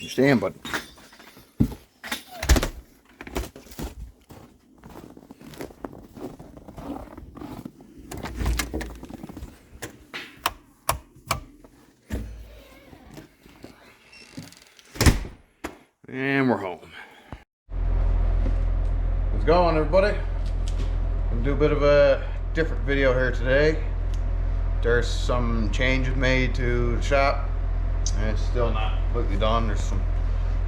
Understand, but and we're home. How's it going, everybody? I'm gonna do a bit of a different video here today. There's some changes made to the shop, and it's still not completely done. There's some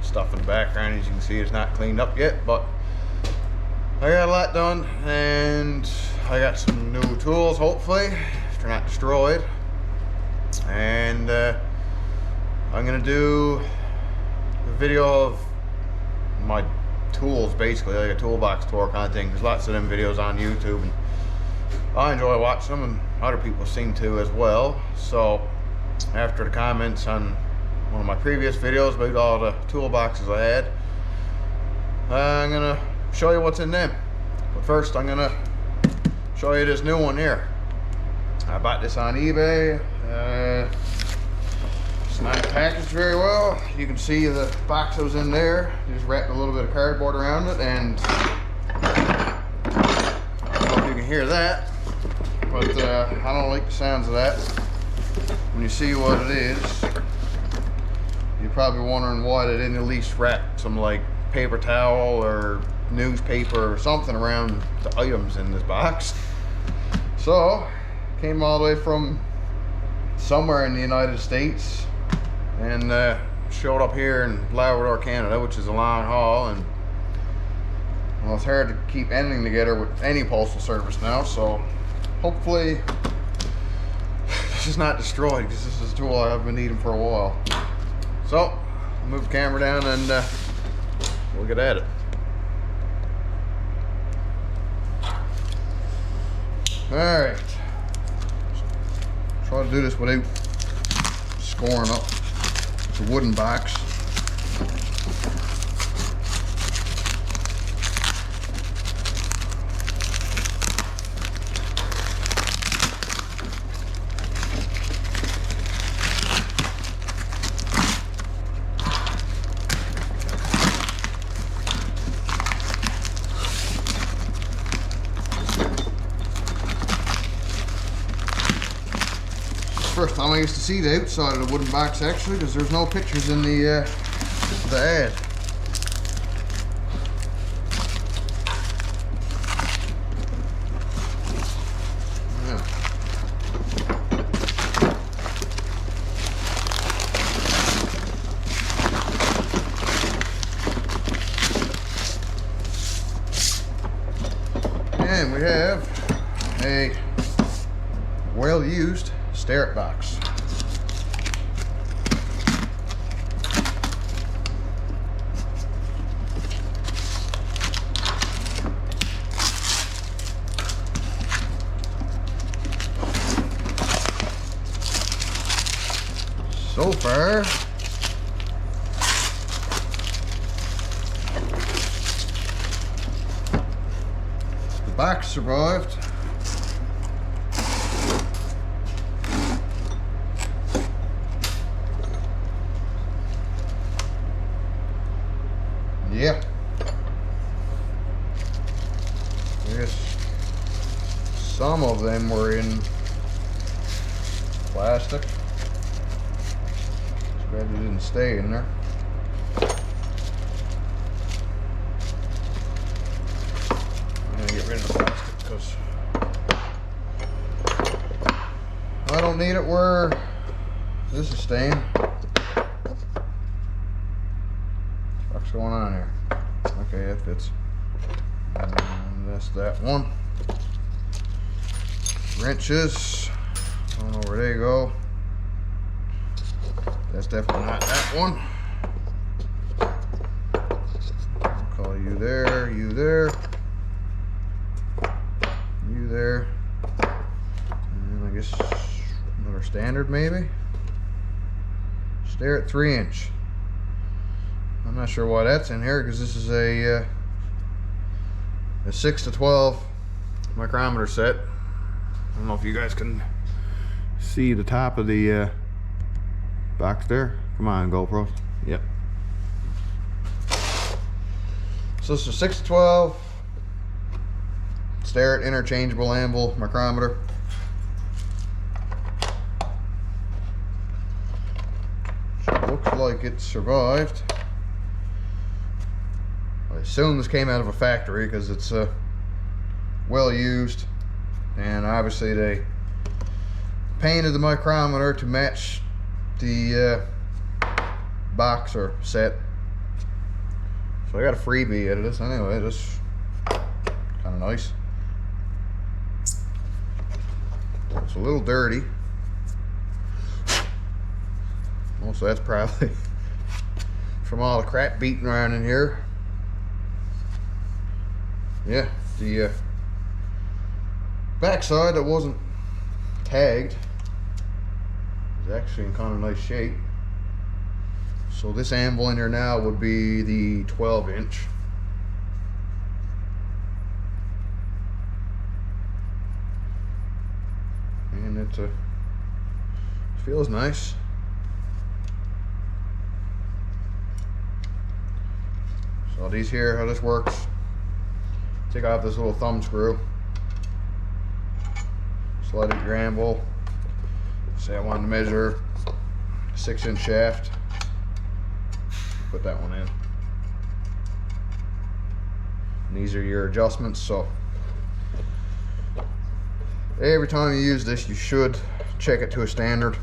stuff in the background, as you can see. It's not cleaned up yet, but I got a lot done, and I got some new tools, hopefully, if they're not destroyed. And I'm gonna do a video of my tools, basically, like a toolbox tour kind of thing. There's lots of them videos on YouTube, and I enjoy watching them, and other people seem to as well. So after the comments on one of my previous videos about all the toolboxes I had, I'm gonna show you what's in them. But first, I'm gonna show you this new one here. I bought this on eBay. It's not packaged very well. You can see the box that was in there. Just wrapped a little bit of cardboard around it, and I don't know if you can hear that, but I don't like the sounds of that. When you see what it is, you're probably wondering why they didn't at least wrap some like paper towel or newspaper or something around the items in this box. So, came all the way from somewhere in the United States and showed up here in Labrador, Canada, which is a long haul, and well, it's hard to keep anything together with any postal service now, so hopefully this is not destroyed, because this is a tool I've been needing for a while. So, I'll move the camera down and we'll get at it. Alright. Try to do this without scoring up. It's a wooden box. First time I used to see the outside of the wooden box, actually, because there's no pictures in the ad. Yeah. And we have a well-used Starrett box. So far, the box survived. Yeah. I guess some of them were in plastic. Too bad they didn't stay in there. I'm gonna get rid of the plastic because I don't need it where this is staying. What's going on here? Okay, that fits. And that's that one. Wrenches. I don't know where they go. That's definitely not that one. I'll call you there, you there, you there. guess another standard maybe. Starrett 3-inch. I'm not sure why that's in here because this is a 6 to 12 micrometer set. I don't know if you guys can see the top of the box there. Come on, GoPro. Yep. So this is 6 to 12 Starrett interchangeable anvil micrometer. So it looks like it survived. I assume this came out of a factory because it's well used, and obviously they painted the micrometer to match the box or set. So I got a freebie out of this anyway. Just kind of nice. It's a little dirty. Also, that's probably from all the crap beating around in here. Yeah, the backside that wasn't tagged is actually in kind of nice shape. So this anvil in here now would be the 12-inch. And it feels nice. So these here, how this works, take off this little thumb screw, slide it your anvil. Say I wanted to measure 6-inch shaft, put that one in. And these are your adjustments. So every time you use this, you should check it to a standard.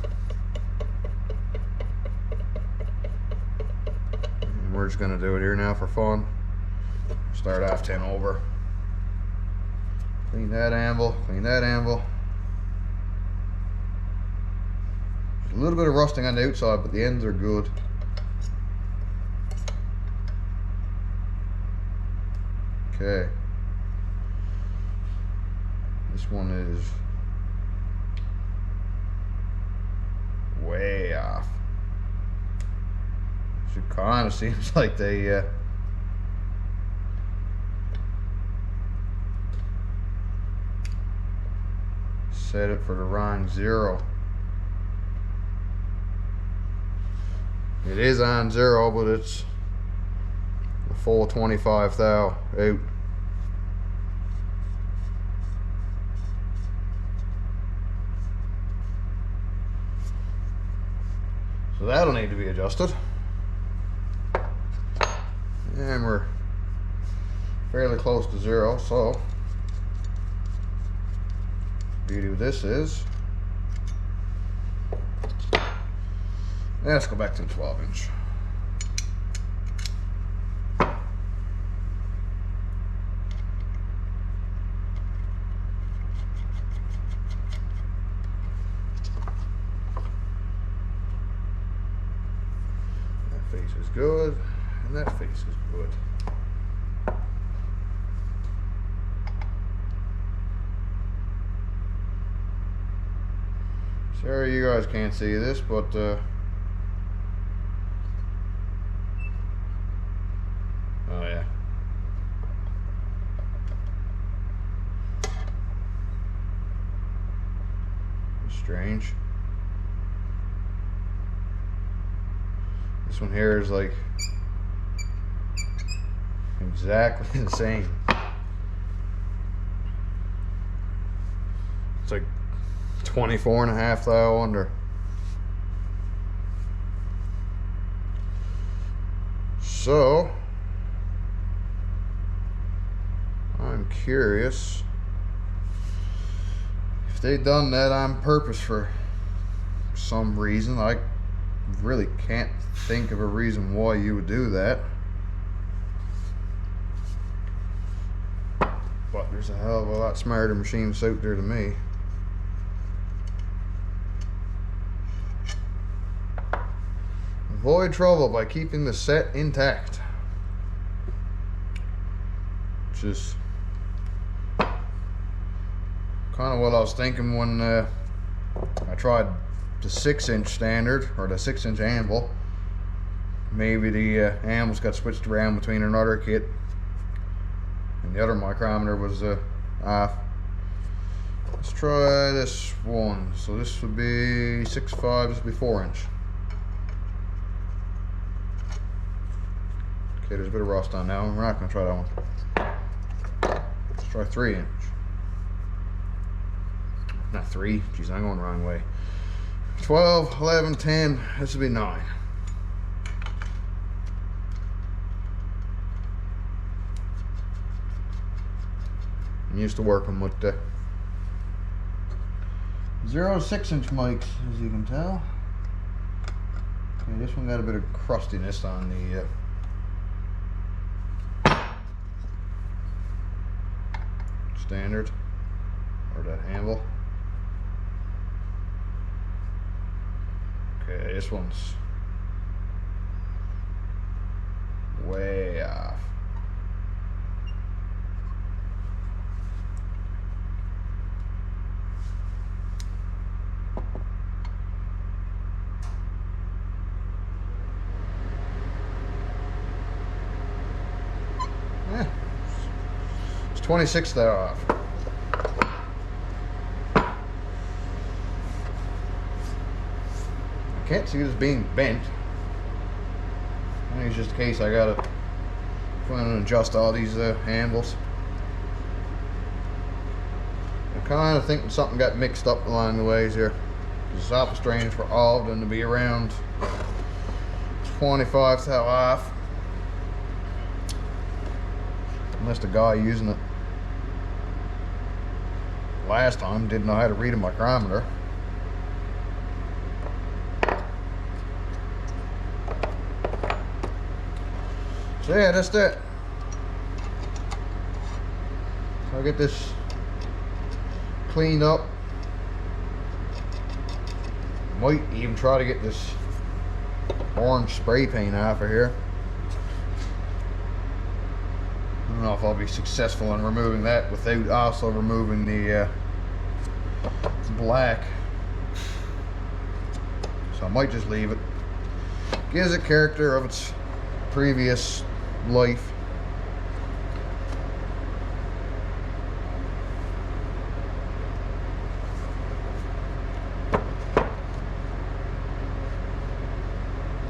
And we're just going to do it here now for fun. Start off 10 over. Clean that anvil, clean that anvil. There's a little bit of rusting on the outside, but the ends are good. Okay. This one is way off. It kind of seems like they set it for the wrong zero. It is on zero, but it's a full 25 thou out. So that'll need to be adjusted. And we're fairly close to zero, so the beauty of this is, let's go back to the 12-inch. That face is good, and that face is good. Sorry you guys can't see this, but oh yeah. Strange. This one here is like exactly the same. It's like 24.5 thou under. So I'm curious if they done that on purpose for some reason. I really can't think of a reason why you would do that, but there's a hell of a lot smarter machines out there than me. Avoid trouble by keeping the set intact, which is kind of what I was thinking when I tried the 6-inch standard, or the 6-inch anvil. Maybe the anvils got switched around between another kit, and the other micrometer was off. Let's try this one. So this would be 6.5, this would be 4-inch. Okay, there's a bit of rust on that one. We're not going to try that one. Let's try 3-inch. Not 3. Jeez, I'm going the wrong way. 12, 11, 10. This would be 9. I'm used to working with the 0 to 6-inch mics, as you can tell. Okay, this one got a bit of crustiness on the standard, or the anvil. Okay, this one's way off. Yeah, it's 26 there off. Can't see this being bent. I think it's just a case I gotta try and adjust all these handles. I'm kind of thinking something got mixed up along the ways here. The soft strains for all of them to be around 25 thou off, unless the guy using it last time didn't know how to read a micrometer. So yeah, that's that. I'll get this cleaned up. Might even try to get this orange spray paint off of here. I don't know if I'll be successful in removing that without also removing the black. So I might just leave it. Gives it character of its previous life.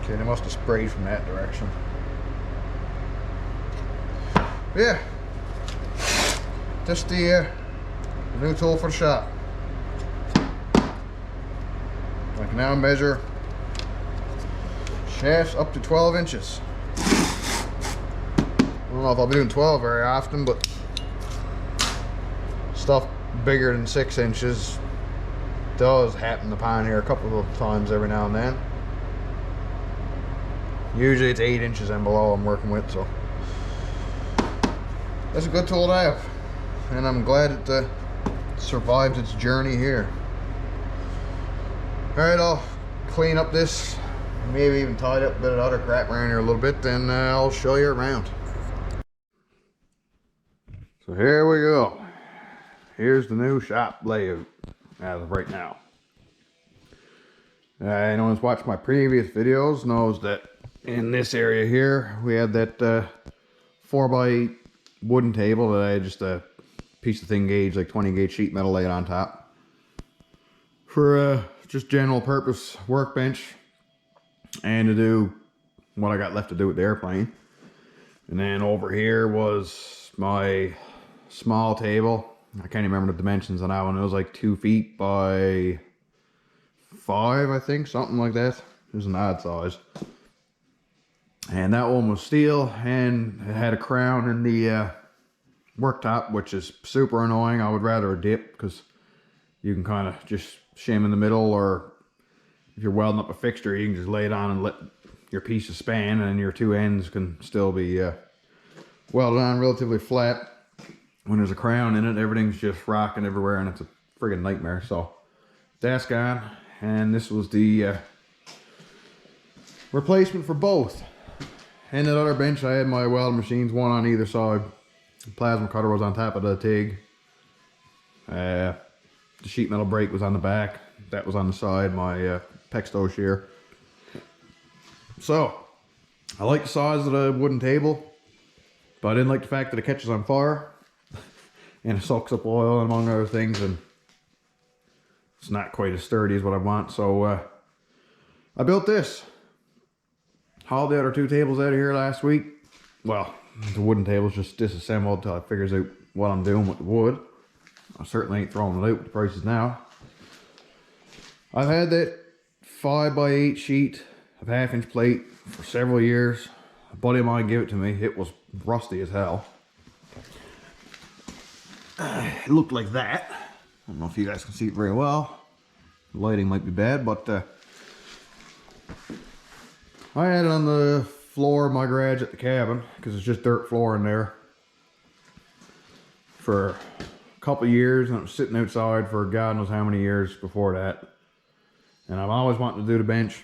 Okay, they must have sprayed from that direction. But yeah, just the new tool for the shop. I can now measure shafts up to 12 inches. I don't know if I'll be doing 12 very often, but stuff bigger than 6 inches does happen upon here a couple of times every now and then. Usually it's 8 inches and below I'm working with, so that's a good tool to have, and I'm glad it survived its journey here. Alright, I'll clean up this, maybe even tidy up a bit of other crap around here a little bit, then I'll show you around. So here we go. Here's the new shop layout as of right now. Anyone who's watched my previous videos knows that in this area here we had that 4x8 wooden table that I had just a piece of thin gauge, like 20 gauge sheet metal laid on top for just general purpose workbench and to do what I got left to do with the airplane. And then over here was my small table. I can't remember the dimensions on that one. It was like 2 feet by 5, I think, something like that. It was an odd size. And that one was steel, and it had a crown in the worktop, which is super annoying. I would rather a dip, because you can kind of just shim in the middle, or if you're welding up a fixture, you can just lay it on and let your pieces span, and your two ends can still be welded on relatively flat. When there's a crown in it, everything's just rocking everywhere, and it's a friggin' nightmare. So that's gone, and this was the replacement for both. And that other bench, I had my welding machines, one on either side. The plasma cutter was on top of the TIG. The sheet metal brake was on the back. that was on the side, my Pexto shear. So, I like the size of the wooden table, but I didn't like the fact that it catches on fire and it soaks up oil among other things, and it's not quite as sturdy as what I want. So I built this. Hauled the other two tables out of here last week. Well, the wooden table's just disassembled till I figures out what I'm doing with the wood. I certainly ain't throwing it out with the prices now. I've had that 5x8 sheet of 1/2-inch plate for several years. A buddy of mine gave it to me. It was rusty as hell. It looked like that. I don't know if you guys can see it very well. The lighting might be bad, but I had it on the floor of my garage at the cabin because it's just dirt floor in there for a couple of years, and it was sitting outside for God knows how many years before that. And I've always wanted to do the bench.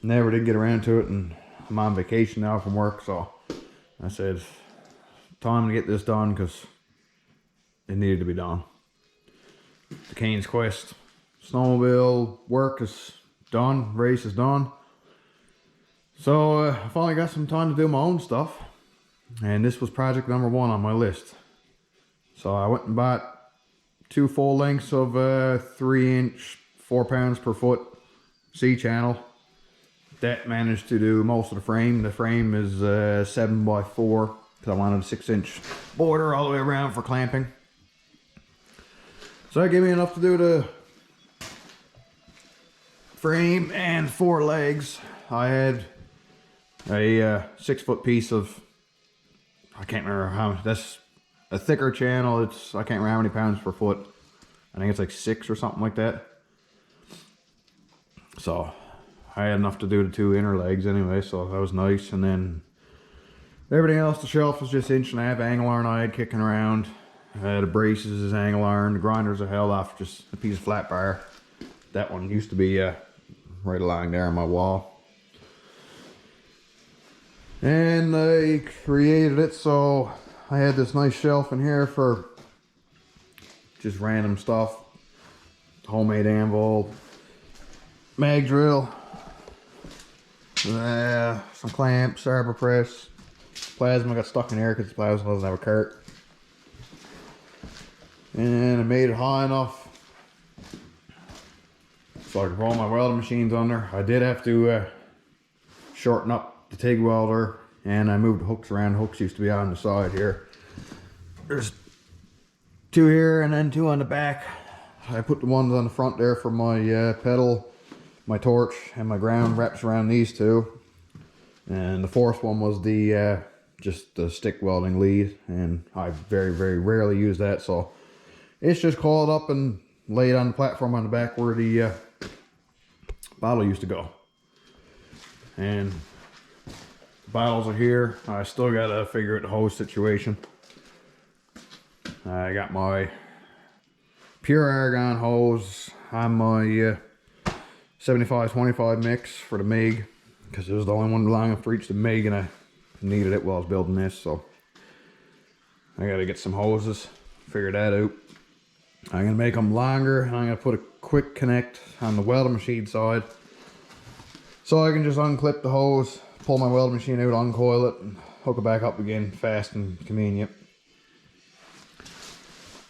Never did get around to it, and I'm on vacation now from work, so I said, time to get this done because it needed to be done. The Cane's Quest snowmobile work is done, race is done. So I finally got some time to do my own stuff, and this was project number 1 on my list. So I went and bought 2 full lengths of 3-inch, 4 pounds per foot C-channel. That managed to do most of the frame. The frame is 7x4 because I wanted a 6-inch border all the way around for clamping. So that gave me enough to do the frame and 4 legs. I had a 6-foot piece of, I can't remember how, that's a thicker channel. It's, I can't remember how many pounds per foot. I think it's like 6 or something like that. So I had enough to do the 2 inner legs anyway, so that was nice. And then everything else, the shelf was just 1.5-inch angle iron I had kicking around. The braces is angle iron. The grinders are held off just a piece of flat bar. That one used to be right along there on my wall. And I created it so I had this nice shelf in here for just random stuff. Homemade anvil, mag drill, some clamps, arbor press, plasma got stuck in here because the plasma doesn't have a cart. And I made it high enough so I could roll my welding machines under. I did have to shorten up the TIG welder, and I moved the hooks around. The hooks used to be on the side here. There's 2 here and then 2 on the back. I put the ones on the front there for my pedal, my torch, and my ground wraps around these 2. And the 4th one was the just the stick welding lead, and I very, very rarely use that, so it's just coiled up and laid on the platform on the back where the bottle used to go. And the bottles are here. I still gotta figure out the hose situation. I got my pure argon hose on my 75-25 mix for the MIG, because it was the only one long enough to reach the MIG, and I needed it while I was building this, so I gotta get some hoses, figure that out. I'm gonna make them longer, and I'm gonna put a quick connect on the welding machine side, so I can just unclip the hose, pull my welding machine out, uncoil it, and hook it back up again, fast and convenient.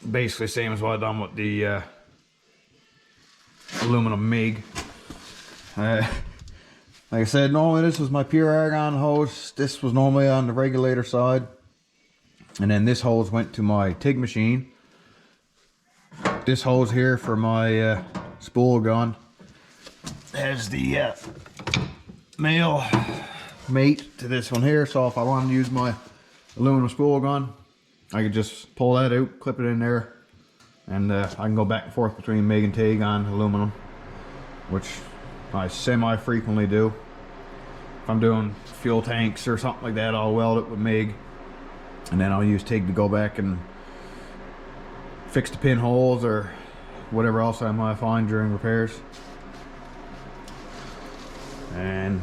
Basically same as what I've done with the aluminum MIG. Like I said, normally this was my pure argon hose. This was normally on the regulator side, and then this hose went to my TIG machine. This hose here for my spool gun has the male mate to this one here, so if I wanted to use my aluminum spool gun, I could just pull that out, clip it in there, and I can go back and forth between MIG and TIG on aluminum, which I semi-frequently do. If I'm doing fuel tanks or something like that, I'll weld it with MIG, and then I'll use TIG to go back and fix the pinholes or whatever else I might find during repairs. And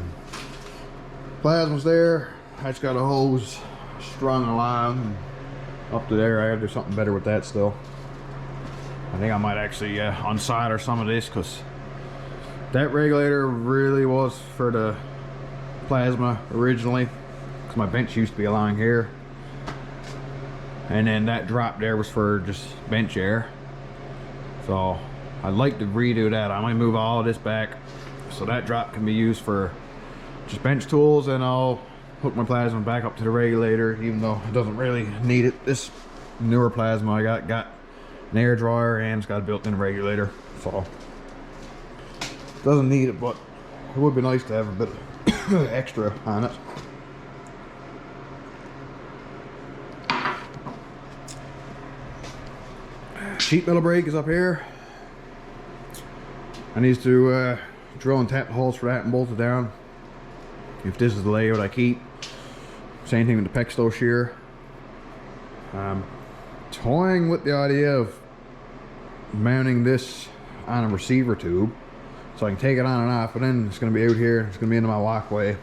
plasma's there. I just got a hose strung along up to there. I gotta do something better with that still. I think I might actually unsolder some of this, because That regulator really was for the plasma originally, because my bench used to be along here, and then that drop there was for just bench air. So I'd like to redo that. I might move all of this back so that drop can be used for just bench tools, and I'll hook my plasma back up to the regulator, even though it doesn't really need it. This newer plasma I got an air dryer and it's got a built-in regulator, so doesn't need it, but it would be nice to have a bit of extra on it. Sheet metal brake is up here. I need to drill and tap the holes for that and bolt it down, if this is the layout I keep. Same thing with the Pexto shear. Toying with the idea of mounting this on a receiver tube so I can take it on and off, but then it's going to be out here, it's going to be into my walkway.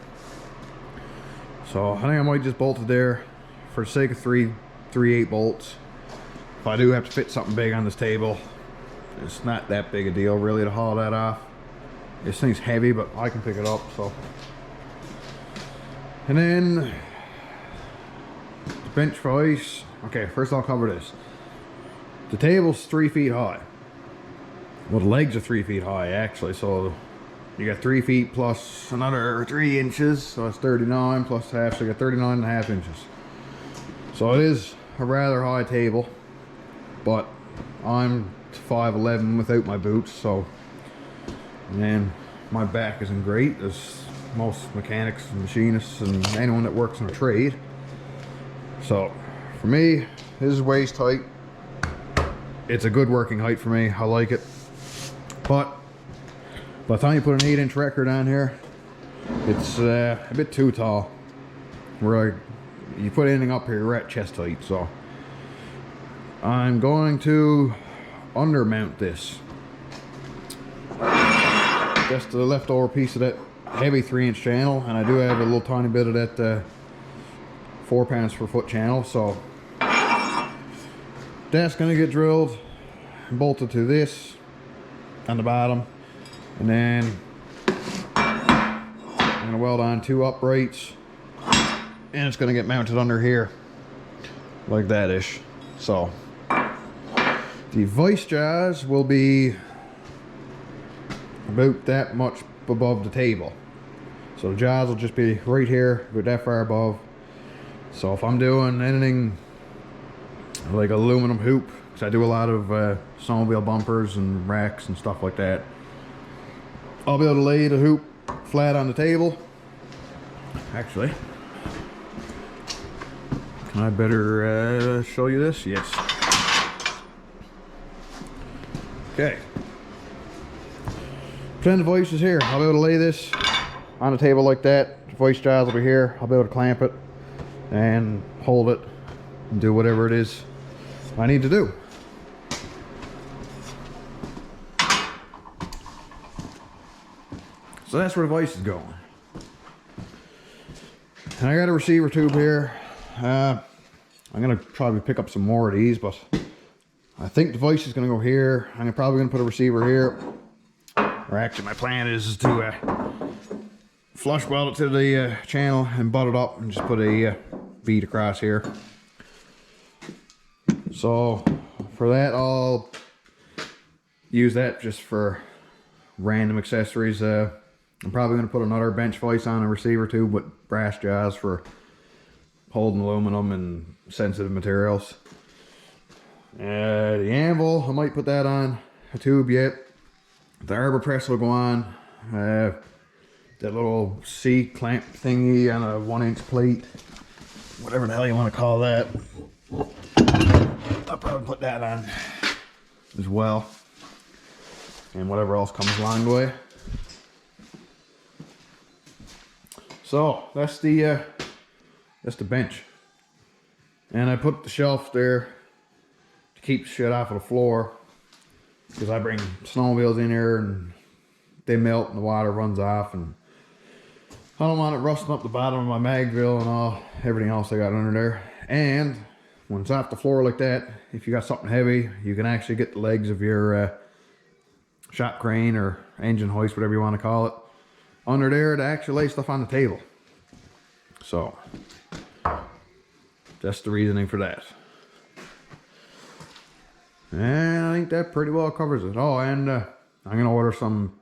So I think I might just bolt it there for the sake of 3/8 bolts. If I do have to fit something big on this table, it's not that big a deal really to haul that off. This thing's heavy, but I can pick it up. So, and then the bench vise. Okay, first I'll cover this. The table's 3 feet high. Well, the legs are 3 feet high actually, so you got 3 feet plus another 3 inches, so that's 39 plus half, so you got 39.5 inches. So it is a rather high table, but I'm 5'11" without my boots, so, and my back isn't great, as most mechanics and machinists and anyone that works in a trade. So for me, this is waist height. It's a good working height for me. I like it. But by the time you put an 8-inch record on here, it's a bit too tall. Where you put anything up here, you're at chest height. So I'm going to undermount this. Just the leftover piece of that heavy 3-inch channel, and I do have a little tiny bit of that 4 pounds per foot channel. So that's going to get drilled and bolted to this on the bottom, and then I'm going to weld on 2 uprights, and it's going to get mounted under here like that ish. So the vice jaws will be about that much above the table, so the jaws will just be right here, about that far above. So if I'm doing anything like aluminum hoop, because I do a lot of snowmobile bumpers and racks and stuff like that, I'll be able to lay the hoop flat on the table. Actually, can I better show you this? Yes. Okay. Pretend the voice is here. I'll be able to lay this on the table like that. The voice jaws will be here. I'll be able to clamp it and hold it and do whatever it is I need to do. So that's where the vise is going. And I got a receiver tube here. I'm gonna probably pick up some more of these, but I think the vise is gonna go here. I'm probably gonna put a receiver here. Or actually, my plan is to flush weld it to the channel and butt it up and just put a bead across here. So for that, I'll use that just for random accessories. I'm probably going to put another bench vise on a receiver tube with brass jaws for holding aluminum and sensitive materials. The anvil, I might put that on a tube yet. The arbor press will go on. That little C-clamp thingy on a 1-inch plate, whatever the hell you want to call that. I'll probably put that on as well, and whatever else comes along the way. So that's the bench, and I put the shelf there to keep shit off of the floor, because I bring snowmobiles in here and they melt and the water runs off, and I don't want it rusting up the bottom of my Magville and everything else I got under there. And when it's off the floor like that, if you got something heavy, you can actually get the legs of your shop crane or engine hoist, whatever you want to call it, under there to actually lay stuff on the table. So that's the reasoning for that. And I think that pretty well covers it. Oh, and I'm gonna order some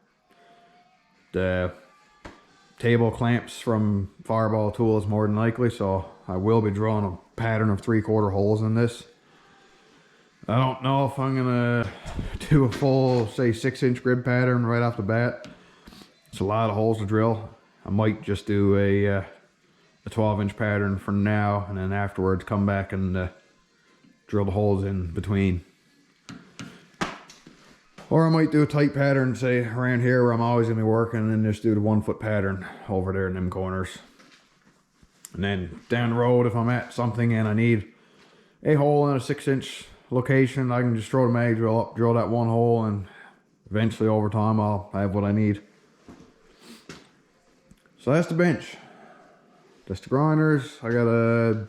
table clamps from Fireball Tools more than likely, so I will be drawing a pattern of 3/4 holes in this. I don't know if I'm gonna do a full, say, 6-inch grid pattern right off the bat. It's a lot of holes to drill. I might just do a 12-inch pattern for now, and then afterwards come back and drill the holes in between. Or I might do a tight pattern, say around here where I'm always gonna be working, and then just do the 1-foot pattern over there in them corners. And then down the road, if I'm at something and I need a hole in a 6-inch location, I can just throw the mag drill up, drill that one hole, and eventually over time I'll have what I need. So that's the bench. That's the grinders. I got a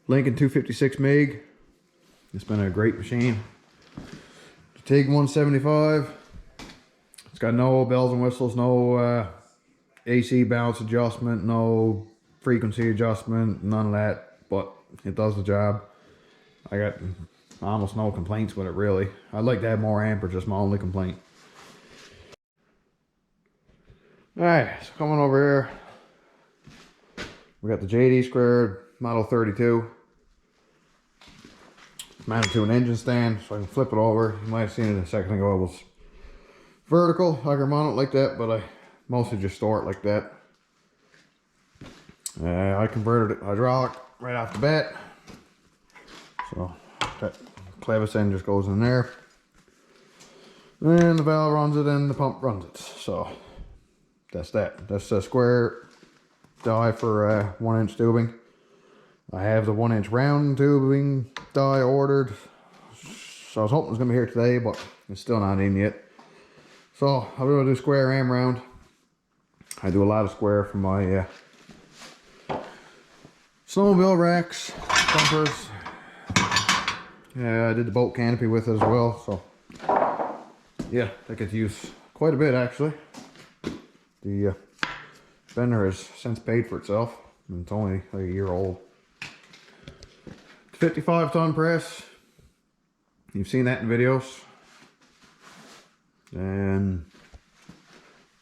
Lincoln 256 MIG. It's been a great machine. TIG 175. It's got no bells and whistles, no AC balance adjustment, no frequency adjustment, none of that, but it does the job. I got almost no complaints with it, really. I'd like to have more amperage, that's my only complaint. Alright, so coming over here, we got the JD Squared Model 32. Mounted to an engine stand, so I can flip it over. You might have seen it a second ago. It was vertical. I can mount it like that, but I mostly just store it like that. I converted it hydraulic right off the bat. So that clevis end just goes in there. And the valve runs it and the pump runs it. So that's that. That's a square die for 1-inch tubing. I have the 1-inch round tubing die ordered. So I was hoping it was going to be here today, but it's still not in yet. So I'm going to do square and round. I do a lot of square for my snowmobile racks, bumpers. Yeah, I did the boat canopy with it as well. So yeah, that gets used quite a bit actually. The fender has since paid for itself. And it's only like a year old. 55-ton press. You've seen that in videos. And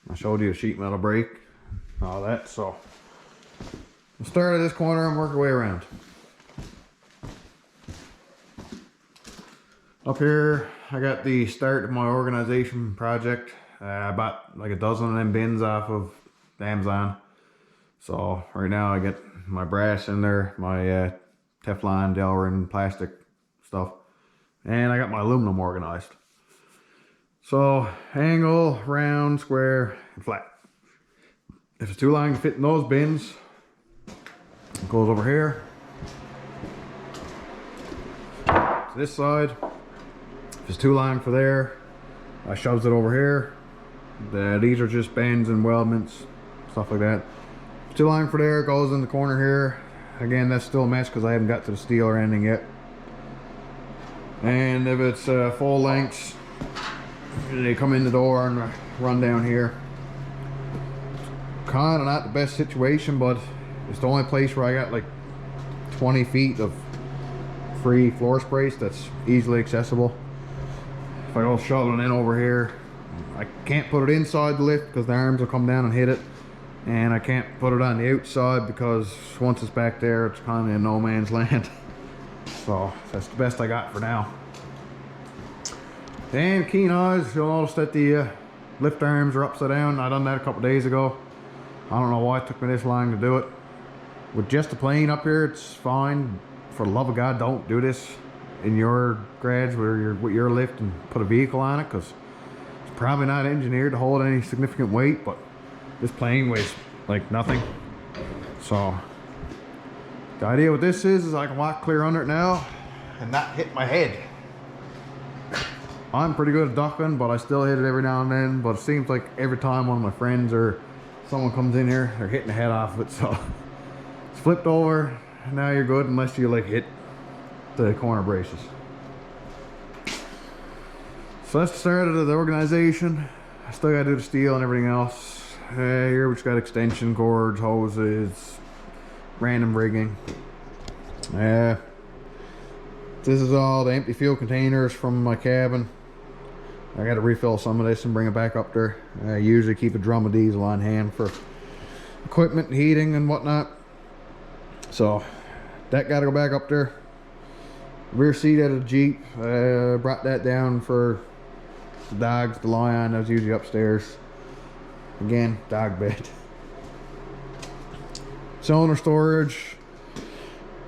I showed you a sheet metal brake, all that. So we'll start at this corner and work our way around. Up here, I got the start of my organization project. I bought like a dozen of them bins off of Amazon. So right now I get my brass in there, my Teflon, Delrin, plastic stuff, and I got my aluminum organized. So angle, round, square, and flat. If it's too long to fit in those bins, it goes over here to this side. If it's too long for there, I shoves it over here. These are just bends and weldments, stuff like that. If it's too long for there, it goes in the corner here. Again, that's still a mess because I haven't got to the steel or anything yet. And if it's full lengths, they come in the door and run down here. Kind of not the best situation, but it's the only place where I got like 20 feet of free floor space that's easily accessible. If I go shoveling in over here, I can't put it inside the lift because the arms will come down and hit it. And I can't put it on the outside because once it's back there, it's kind of in no man's land. So that's the best I got for now. And keen eyes, you'll notice that the lift arms are upside down. I done that a couple days ago. I don't know why it took me this long to do it. With just a plane up here, it's fine. For the love of God, don't do this in your garage with your lift and put a vehicle on it, because it's probably not engineered to hold any significant weight, but this plane weighs like nothing. So the idea with this is I can walk clear under it now and not hit my head. I'm pretty good at ducking, but I still hit it every now and then. But it seems like every time one of my friends or someone comes in here, they're hitting the head off of it. So it's flipped over, and now you're good unless you like hit the corner braces. So that's the start of the organization. I still gotta do the steel and everything else. Here we just got extension cords, hoses, random rigging. This is all the empty fuel containers from my cabin. I gotta refill some of this and bring it back up there. I usually keep a drum of diesel on hand for equipment, heating and whatnot. So that gotta go back up there. Rear seat out of the Jeep, brought that down for the dogs to lie on. That was usually upstairs. Again, dog bed. Cylinder storage,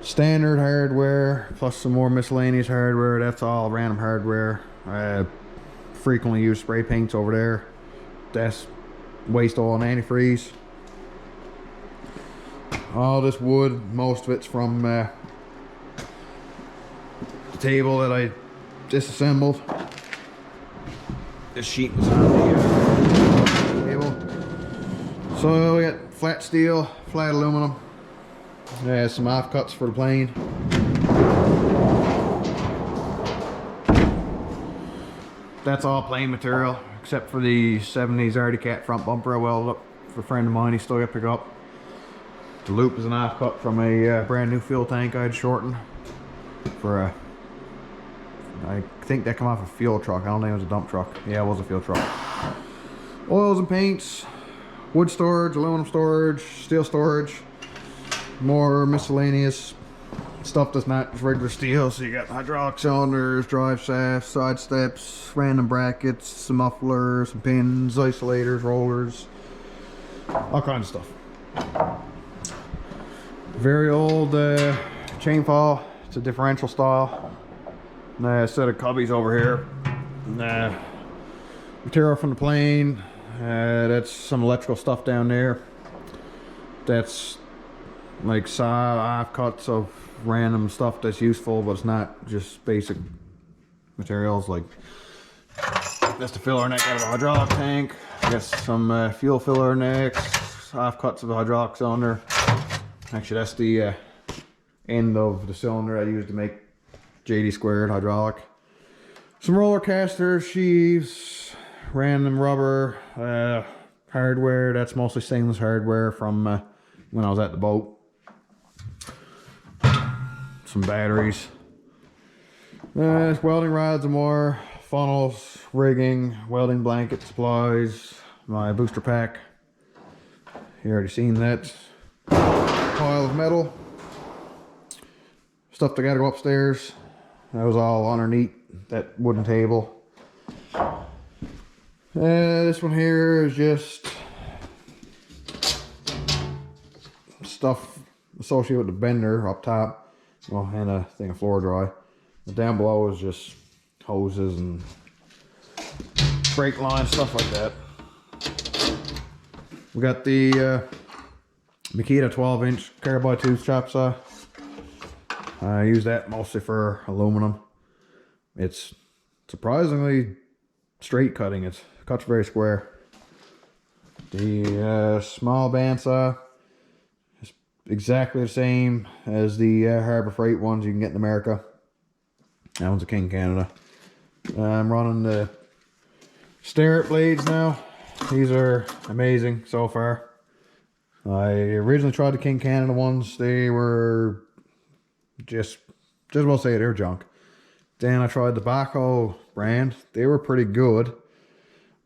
standard hardware, plus some more miscellaneous hardware. That's all random hardware. Frequently use spray paints over there. That's waste oil and antifreeze. All this wood, most of it's from the table that I disassembled. This sheet was on the table. So we got flat steel, flat aluminum. Some offcuts for the plane. That's all plain material, except for the 70s Arctic Cat front bumper I welded up for a friend of mine. He still got to pick up. The loop is an offcut from a brand new fuel tank I'd shortened for a, I think that come off a fuel truck. I don't think it was a dump truck. Yeah, it was a fuel truck. Oils and paints, wood storage, aluminum storage, steel storage, more miscellaneous stuff that's not just regular steel. So you got hydraulic cylinders, drive shafts, side steps, random brackets, some mufflers, some pins, isolators, rollers, all kinds of stuff. Very old chain fall. It's a differential style. A set of cubbies over here. Material from the plane. That's some electrical stuff down there. That's like saw offcuts of random stuff that's useful, but it's not just basic materials. Like that's the filler neck out of a hydraulic tank. I guess some fuel filler necks, offcuts of the hydraulic cylinder. Actually, that's the end of the cylinder I used to make JD squared hydraulic. Some roller casters, sheaves, random rubber, hardware. That's mostly stainless hardware from when I was at the boat. Some batteries. Welding rods and more, funnels, rigging, welding blanket supplies, my booster pack. You already seen that. Pile of metal. Stuff that gotta go upstairs. That was all underneath that wooden table. This one here is just stuff associated with the bender up top. Well, and a thing of floor dry. But down below is just hoses and brake lines, stuff like that. We got the Makita 12-inch carbide tooth chop saw. I use that mostly for aluminum. It's surprisingly straight cutting. It cuts very square. The small bandsaw is exactly the same as the Harbor Freight ones you can get in America. That one's a King Canada. I'm running the Starrett blades now. These are amazing so far. I originally tried the King Canada ones. They were just about to say they're junk. Then I tried the Baco brand. They were pretty good,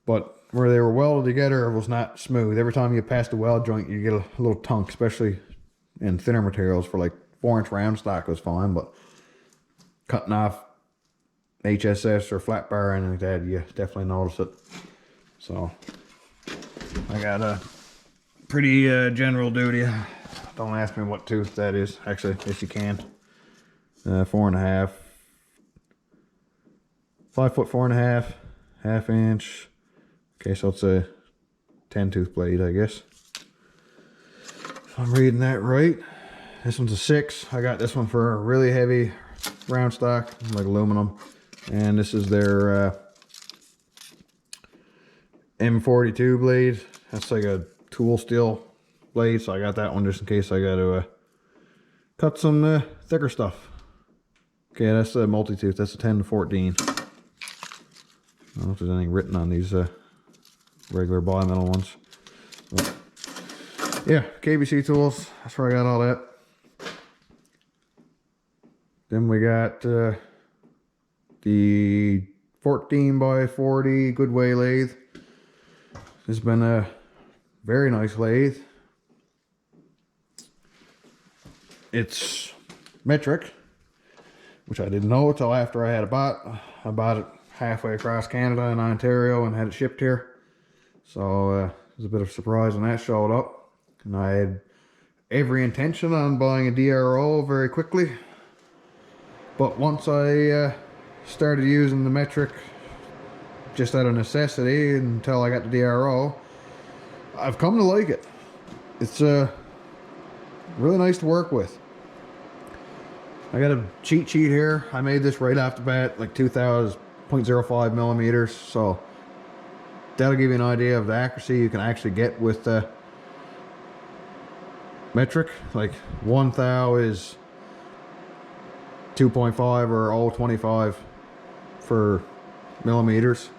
but where they were welded together it was not smooth. Every time you pass the weld joint you get a little tunk, especially in thinner materials. For like 4-inch round stock was fine, but cutting off HSS or flat bar or anything like that, you definitely notice it. So I got a pretty general duty. Don't ask me what tooth that is. Actually, yes you can. 4.5, 5 foot 4.5, ½ inch. Okay, so it's a 10 tooth blade, I guess. If I'm reading that right. This one's a 6. I got this one for a really heavy round stock, like aluminum. And this is their M42 blade. That's like a tool steel blade, so I got that one just in case I got to cut some thicker stuff. Okay, that's a multi-tooth. That's a 10 to 14. I don't know if there's anything written on these regular bimetal ones. But yeah, KBC tools. That's where I got all that. Then we got the 14 by 40 Goodway lathe. This has been a very nice lathe. It's metric, which I didn't know until after I had it bought. I bought it halfway across Canada in Ontario and had it shipped here. So it was a bit of a surprise when that showed up. And I had every intention on buying a DRO very quickly. But once I started using the metric just out of necessity until I got the DRO, I've come to like it. It's really nice to work with. I got a cheat sheet here. I made this right off the bat, like 0.05 millimeters. So that'll give you an idea of the accuracy you can actually get with the metric. Like 1 thou is 2.5 or 0.25 for millimeters.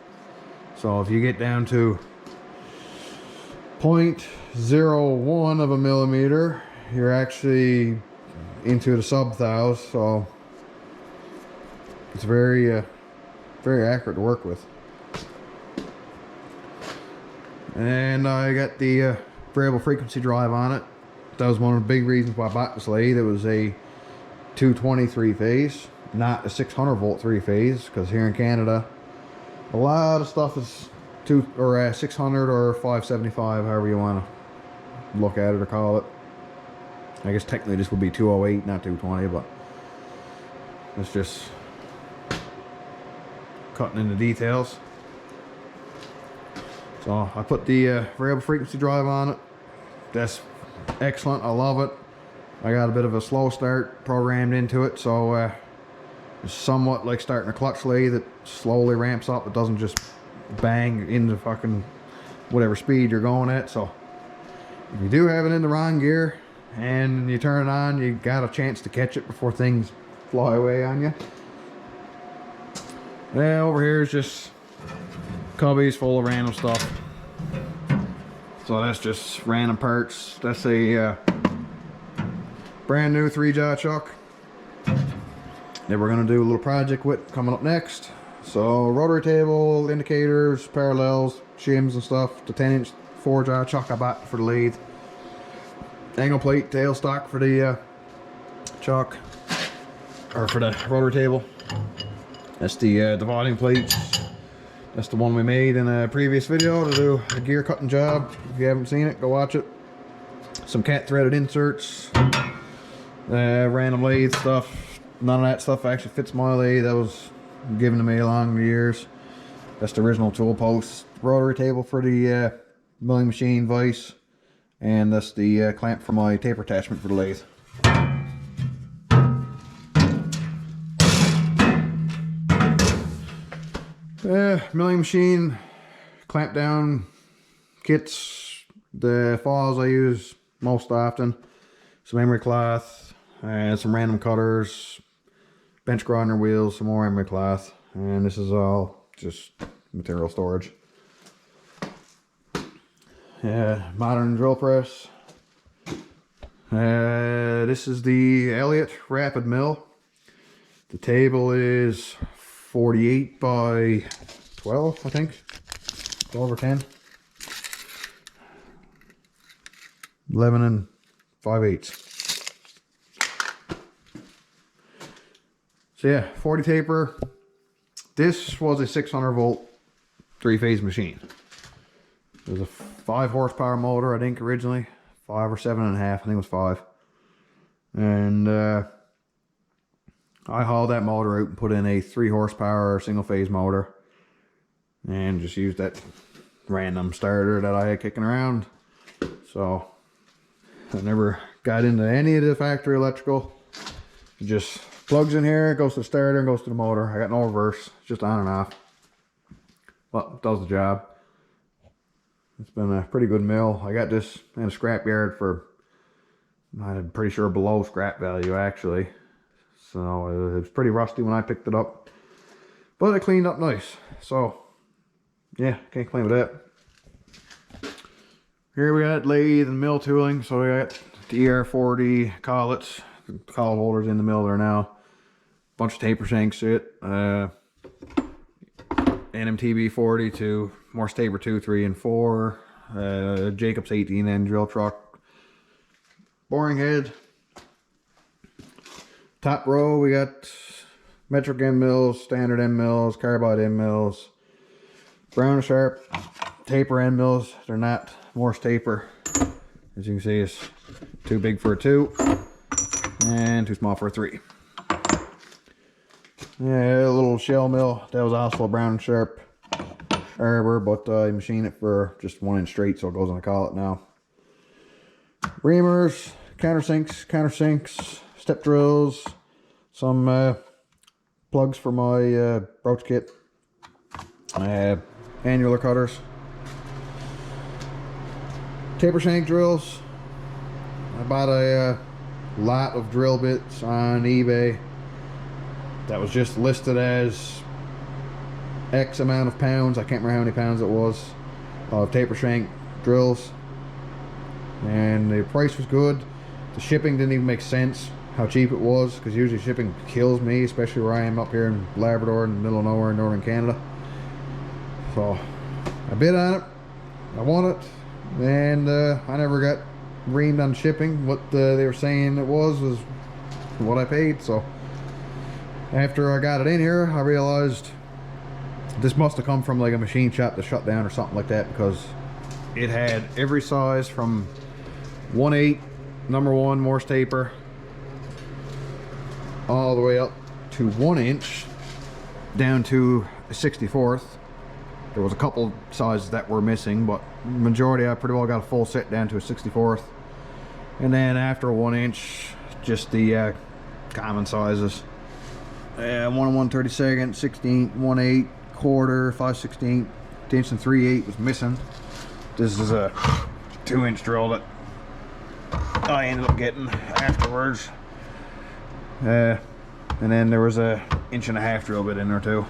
So if you get down to 0.01 of a millimeter, you're actually into the sub thous. So it's very accurate to work with. And I got the variable frequency drive on it. That was one of the big reasons why I bought this lathe. It was a 220 3-phase, not a 600 volt 3-phase, because here in Canada a lot of stuff is 600 or 575, however you want to look at it or call it. I guess technically this would be 208, not 220, but it's just cutting into details. So I put the variable frequency drive on it. That's excellent. I love it. I got a bit of a slow start programmed into it, so it's somewhat like starting a clutch lathe that slowly ramps up. It doesn't just bang into fucking whatever speed you're going at. So if you do have it in the wrong gear and you turn it on, you got a chance to catch it before things fly away on you. Yeah, over here is just cubbies full of random stuff. So that's just random parts. That's a brand new 3-jaw chuck that we're gonna do a little project with coming up next. So rotary table, indicators, parallels, shims and stuff. The 10-inch 4-jaw chuck I bought for the lathe. Angle plate, tailstock for the chuck, or for the rotary table. That's the dividing plate. That's the one we made in a previous video to do a gear cutting job. If you haven't seen it, go watch it. Some cat threaded inserts, random lathe stuff. None of that stuff actually fits my lathe. That was given to me along the years. That's the original tool post. Rotary table for the milling machine vise. And that's the clamp for my taper attachment for the lathe. Milling machine clamp down kits. The files I use most often. Some emery cloth and some random cutters, bench grinder wheels, some more emery cloth, and this is all just material storage. Modern drill press. This is the Elliott Rapid Mill. The table is 48 by 12, I think. 12 or 10. 11 5/8. So yeah, 40 taper. This was a 600 volt 3-phase machine. It was a 5 horsepower motor, I think, originally. 5 or 7.5, I think it was 5. And I hauled that motor out and put in a 3 horsepower single phase motor. And just used that random starter that I had kicking around. So I never got into any of the factory electrical. It just plugs in here, goes to the starter and goes to the motor. I got no reverse, it's just on and off. But it does the job. It's been a pretty good mill. I got this in a scrap yard for, I'm pretty sure, below scrap value actually. So it was pretty rusty when I picked it up. But it cleaned up nice. So yeah, can't complain with that. Here we got lathe and mill tooling. So we got the ER40 collets, collet holders in the mill there now. Bunch of taper shank shit. NMTB 42, Morse taper 2, 3, and 4. Jacobs 18 end drill truck. Boring head. Top row we got metric end mills, standard end mills, carbide end mills, Brown & Sharpe taper end mills. They're not Morse taper. As you can see, it's too big for a 2 and too small for a 3. Yeah, a little shell mill. That was also a Brown & Sharpe arbor, but I machined it for just 1 inch straight, so it goes on a collet now. Reamers, countersinks, step drills, some plugs for my broach kit, annular cutters, taper shank drills. I bought a lot of drill bits on eBay that was just listed as X amount of pounds. I can't remember how many pounds it was of taper shank drills, and the price was good. The shipping didn't even make sense how cheap it was, because usually shipping kills me, especially where I am up here in Labrador in the middle of nowhere in northern Canada. So I bid on it, I won it, and I never got reamed on shipping. What they were saying it was what I paid. So after I got it in here, I realized this must have come from like a machine shop that shut down or something like that, because it had every size from 1/8 number 1 Morse taper all the way up to 1 inch down to a 64th. There was a couple sizes that were missing, but majority I pretty well got a full set down to a 64th. And then after 1 inch, just the common sizes. 1 1/32, 16, 1/8, quarter, 5/16, inch, and 3/8 was missing. This is a 2 inch drill that I ended up getting afterwards. And then there was a 1.5 inch drill bit in there too.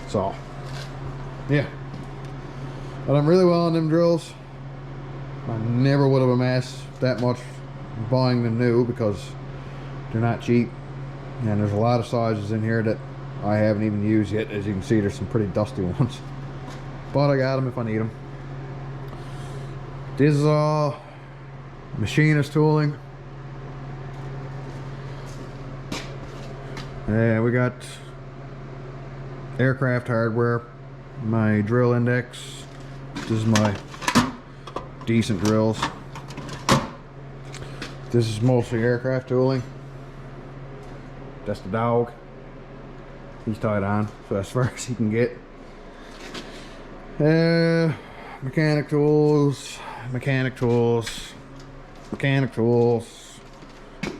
So yeah, I done really well on them drills. I never would have amassed that much buying them new, because they're not cheap, and there's a lot of sizes in here that I haven't even used yet. As you can see, there's some pretty dusty ones, but I got them if I need them. This is all machinist tooling. Yeah, we got aircraft hardware, my drill index. This is my decent drills. This is mostly aircraft tooling. That's the dog. He's tied on, so as far as he can get. Mechanic tools.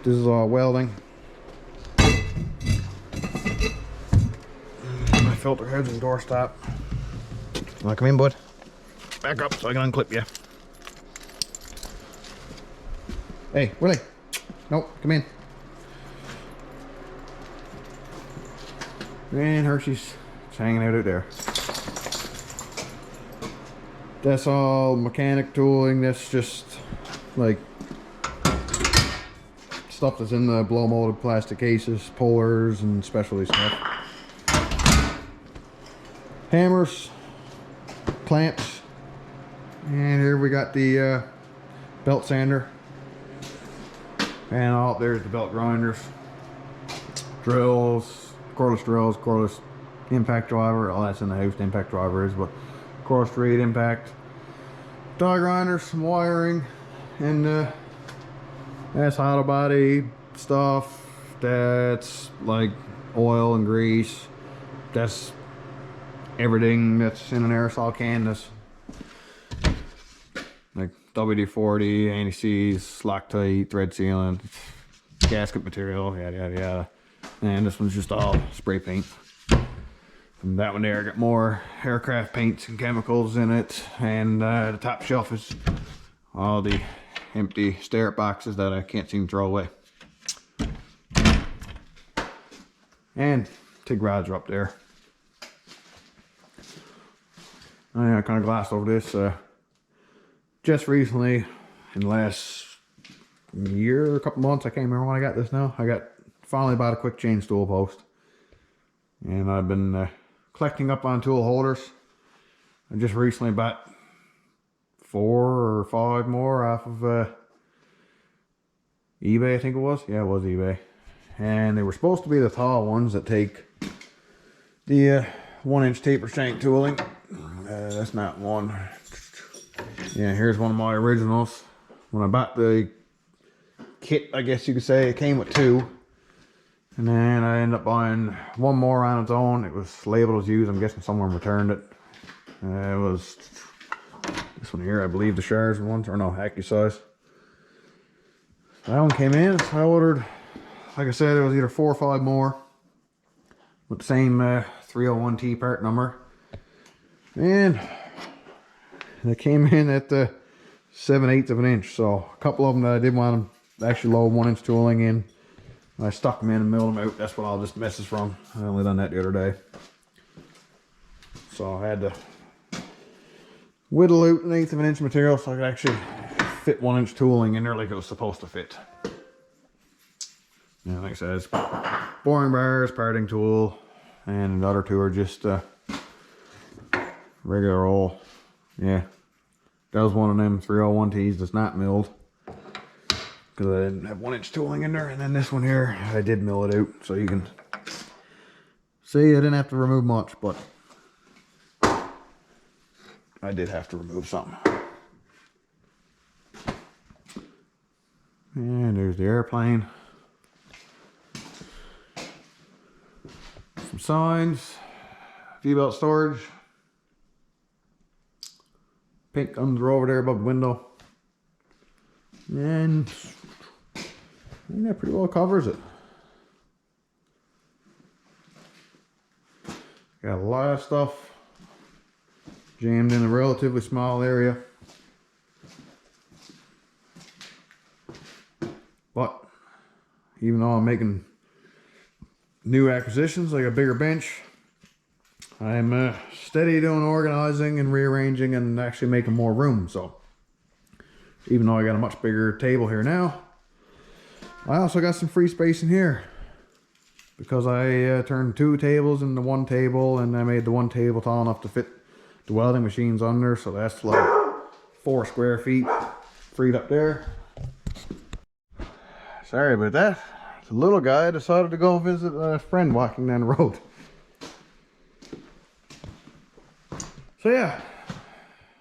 This is all welding. My filter heads and doorstop. Wanna come in, bud? Back up so I can unclip you. Hey, Willie. Nope, come in. And Hershey's hanging out there. That's all mechanic tooling. That's just like stuff that's in the blow molded plastic cases, pullers, and specialty stuff. Hammers, clamps, and here we got the belt sander, and all there's the belt grinders, drills, cordless impact driver. All that's in the house. The impact driver is, but cordless straight impact, die grinders, some wiring, and that's auto body stuff. That's like oil and grease. That's everything that's in an aerosol can. That's like WD-40, anti-seize, Loctite, thread sealant, gasket material, yada yada yada. And this one's just all spray paint. From that one there, I got more aircraft paints and chemicals in it. And the top shelf is all the empty stirrup boxes that I can't seem to throw away. And TIG rods are up there. I kind of glossed over this. Just recently, in the last year, a couple months, I can't remember when I got this now. I finally bought a quick chain stool post. And I've been collecting up on tool holders. I just recently bought 4 or 5 more off of eBay, I think it was. Yeah, it was eBay. And they were supposed to be the tall ones that take the 1-inch taper shank tooling. That's not one. Yeah, here's one of my originals. When I bought the kit, I guess you could say, it came with 2. And then I ended up buying 1 more on its own. It was labeled as used. I'm guessing someone returned it. It was this one here, I believe, the Shards one, or no, AccuSize. That one came in. I ordered, like I said, there was either 4 or 5 more with the same 301T part number. And they came in at the 7/8 of an inch. So a couple of them that I did want to actually load 1-inch tooling in, I stuck them in and milled them out. That's what all this mess is from. I only done that the other day. So I had to whittle out 1/8 of an inch material so I could actually fit 1-inch tooling in there like it was supposed to fit. Yeah, like I said, it's boring bars, parting tool, and the other 2 are just regular old. Yeah, that was one of them 301Ts that's not milled, because I didn't have 1-inch tooling in there. And then this one here, I did mill it out, so you can see I didn't have to remove much, but I did have to remove something. And there's the airplane. Some signs, V-belt storage. Pink under over there above the window. And I think that pretty well covers it. Got a lot of stuff jammed in a relatively small area. But even though I'm making new acquisitions, like a bigger bench, I'm steady doing organizing and rearranging and actually making more room. So even though I got a much bigger table here now, I also got some free space in here, because I turned 2 tables into 1 table, and I made the 1 table tall enough to fit the welding machines under. So that's like 4 square feet freed up there. Sorry about that. The little guy decided to go visit a friend walking down the road. So yeah,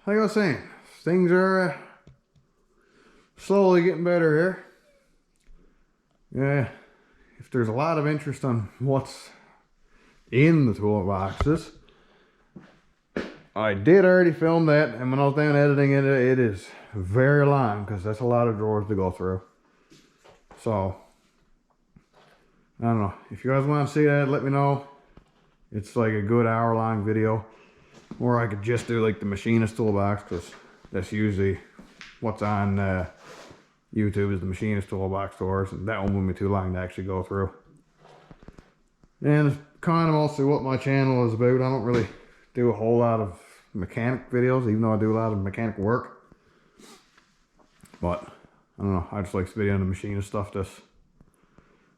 like I was saying, things are slowly getting better here. Yeah, if there's a lot of interest on what's in the toolboxes, I did already film that, and when I was down editing it, it is very long, because that's a lot of drawers to go through. So I don't know, if you guys want to see that, let me know. It's like a good hour-long video, or I could just do like the machinist toolbox, because that's usually what's on YouTube, is the machinist toolbox tours, and that one wouldn't be too long to actually go through. And it's kind of mostly what my channel is about. I don't really do a whole lot of mechanic videos, even though I do a lot of mechanic work. But I don't know, I just like videoing the machinist stuff. That's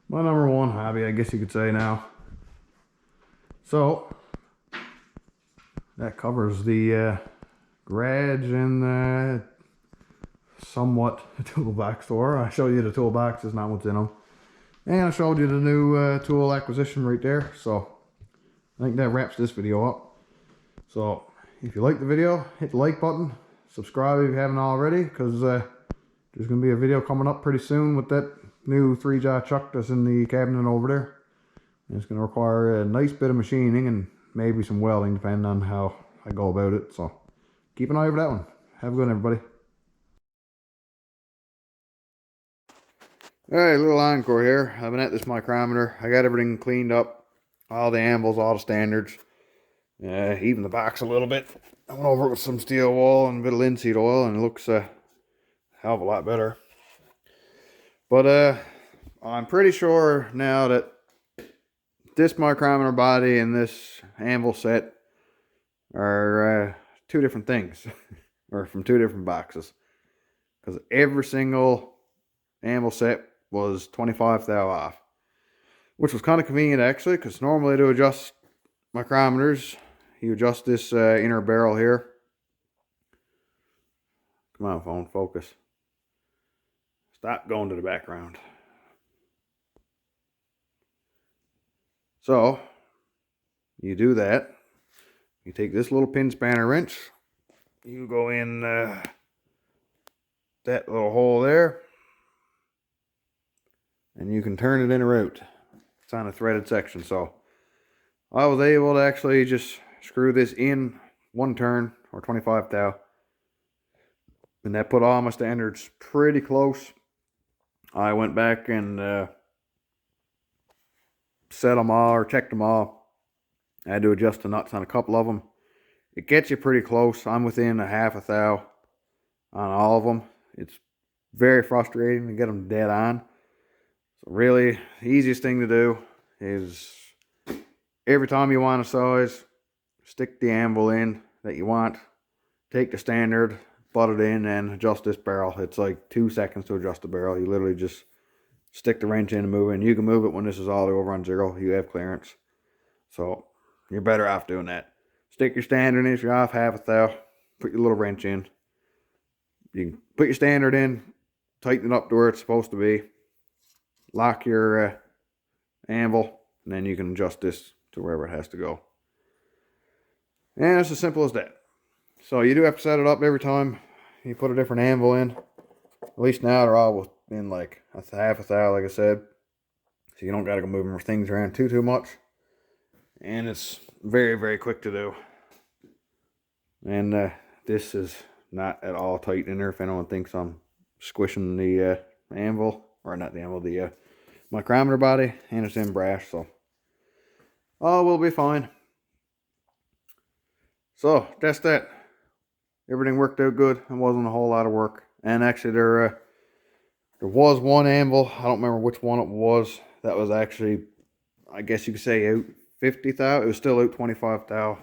my #1 hobby, I guess you could say now. So that covers the garage and somewhat a toolbox store. I showed you the toolboxes, not what's in them. And I showed you the new tool acquisition right there. So I think that wraps this video up. So if you like the video, hit the like button. Subscribe if you haven't already, because there's going to be a video coming up pretty soon with that new 3-jaw chuck that's in the cabinet over there. And it's going to require a nice bit of machining and maybe some welding, depending on how I go about it. So keep an eye over that one. Have a good one, everybody. Alright, a little encore here. I've been at this micrometer. I got everything cleaned up. All the anvils, all the standards. Even the box a little bit. I went over it with some steel wool and a bit of linseed oil, and it looks a hell of a lot better. But I'm pretty sure now that this micrometer body and this anvil set are two different things, or from two different boxes, because every single anvil set was 25 thou off, which was kind of convenient actually, because normally to adjust micrometers, you adjust this inner barrel here. Come on, phone, focus. Stop going to the background. So you do that. You take this little pin spanner wrench, you go in that little hole there, and you can turn it in or out. It's on a threaded section, so I was able to actually just screw this in one turn, or 25 thou, and that put all my standards pretty close. I went back and set them all, or checked them all. I had to adjust the nuts on a couple of them. It gets you pretty close. I'm within a half a thou on all of them. It's very frustrating to get them dead on. So really, the easiest thing to do is every time you want a size, stick the anvil in that you want, take the standard, butt it in, and adjust this barrel. It's like 2 seconds to adjust the barrel. You literally just stick the wrench in and move it. And you can move it when this is all over on zero. You have clearance. So you're better off doing that. Stick your standard in if you're off half a thou. Put your little wrench in. You can put your standard in, tighten it up to where it's supposed to be. Lock your anvil, and then you can adjust this to wherever it has to go. And it's as simple as that. So you do have to set it up every time you put a different anvil in. At least now they're all in like a half a thou, like I said. So you don't got to go moving things around too much. And it's very, very quick to do. And this is not at all tight in there. If anyone thinks I'm squishing the anvil, or not the anvil, the micrometer body, and it's in brass, so all will be fine. So that's that. Everything worked out good. It wasn't a whole lot of work. And actually there was one anvil, I don't remember which one it was, that was actually, I guess you could say, out 50 thou. It was still out 25 thou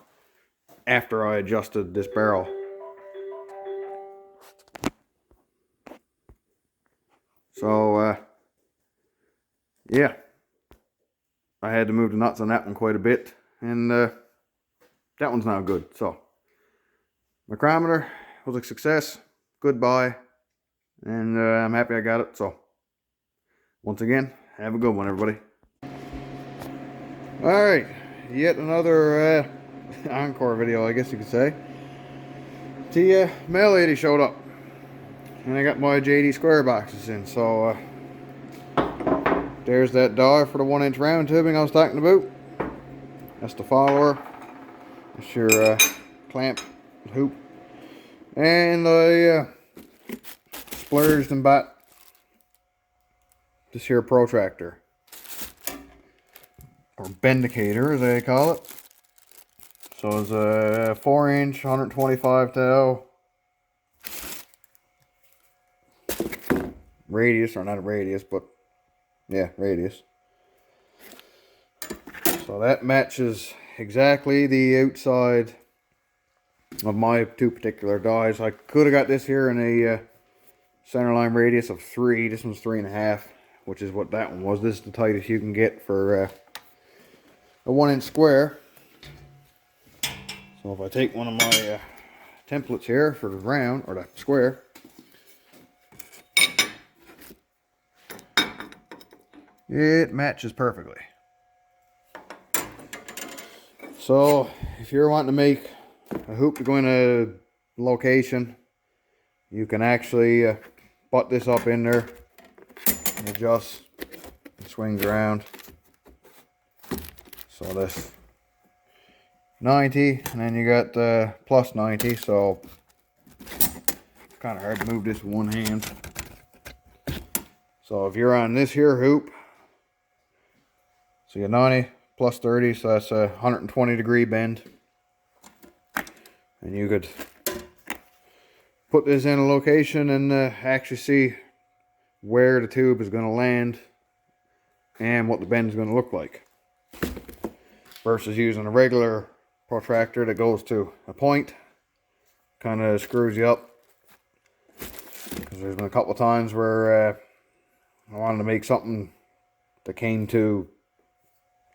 after I adjusted this barrel. So yeah, I had to move the nuts on that one quite a bit, and that one's now good. So micrometer was a success, good buy, and I'm happy I got it. So once again, have a good one, everybody. All right, yet another encore video, I guess you could say. The mail lady showed up, and I got my JD square boxes in. So there's that die for the 1-inch round tubing I was talking about. That's the follower. That's your clamp hoop. And I splurged and bought this here protractor, or bendicator as they call it. So it's a 4-inch, 125 thou radius, or not a radius, but yeah, radius. So that matches exactly the outside of my two particular dies. I could have got this here in a centerline radius of 3. This one's 3.5, which is what that one was. This is the tightest you can get for a 1-inch square. So if I take one of my templates here for the round, or the square, it matches perfectly. So if you're wanting to make a hoop to go in a location, you can actually butt this up in there and adjust. It swings around. So this 90, and then you got the plus 90, so it's kind of hard to move this with one hand. So if you're on this here hoop, so you're 90 plus 30, so that's a 120-degree bend. And you could put this in a location and actually see where the tube is going to land and what the bend is going to look like, versus using a regular protractor that goes to a point kind of screws you up. Because there's been a couple of times where I wanted to make something that came to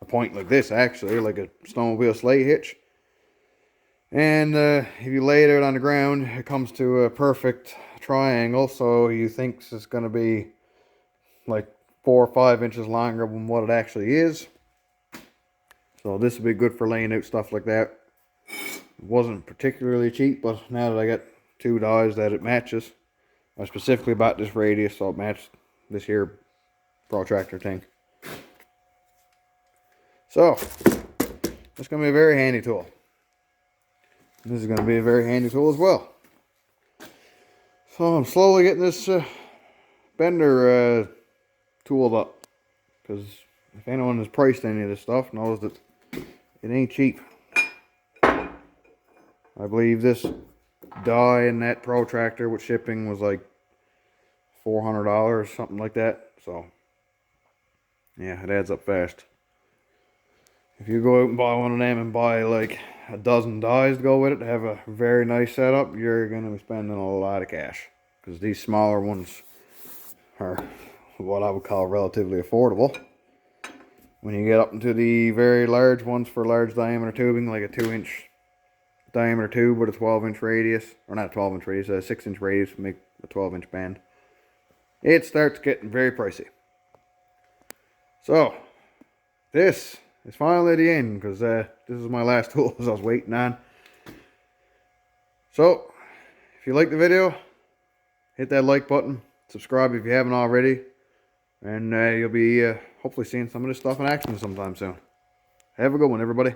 a point like this, actually, like a snowmobile sleigh hitch. And if you lay it out on the ground, it comes to a perfect triangle, so you think it's going to be like 4 or 5 inches longer than what it actually is. So this would be good for laying out stuff like that. It wasn't particularly cheap, but now that I got 2 dies that it matches, I specifically bought this radius so it matched this here protractor thing. So it's going to be a very handy tool. This is going to be a very handy tool as well. So I'm slowly getting this bender tooled up, because if anyone has priced any of this stuff knows that it ain't cheap. I believe this die and that protractor with shipping was like $400, something like that. So yeah, it adds up fast. If you go out and buy one of them and buy like a dozen dies to go with it to have a very nice setup, you're going to be spending a lot of cash, because these smaller ones are what I would call relatively affordable. When you get up into the very large ones for large diameter tubing, like a 2-inch diameter tube with a 12-inch radius, or not a 12-inch radius, a 6-inch radius, make a 12-inch band, it starts getting very pricey. So this is finally the end, because this is my last tool as I was waiting on. So if you like the video, hit that like button, subscribe if you haven't already, and you'll be hopefully seeing some of this stuff in action sometime soon. Have a good one, everybody.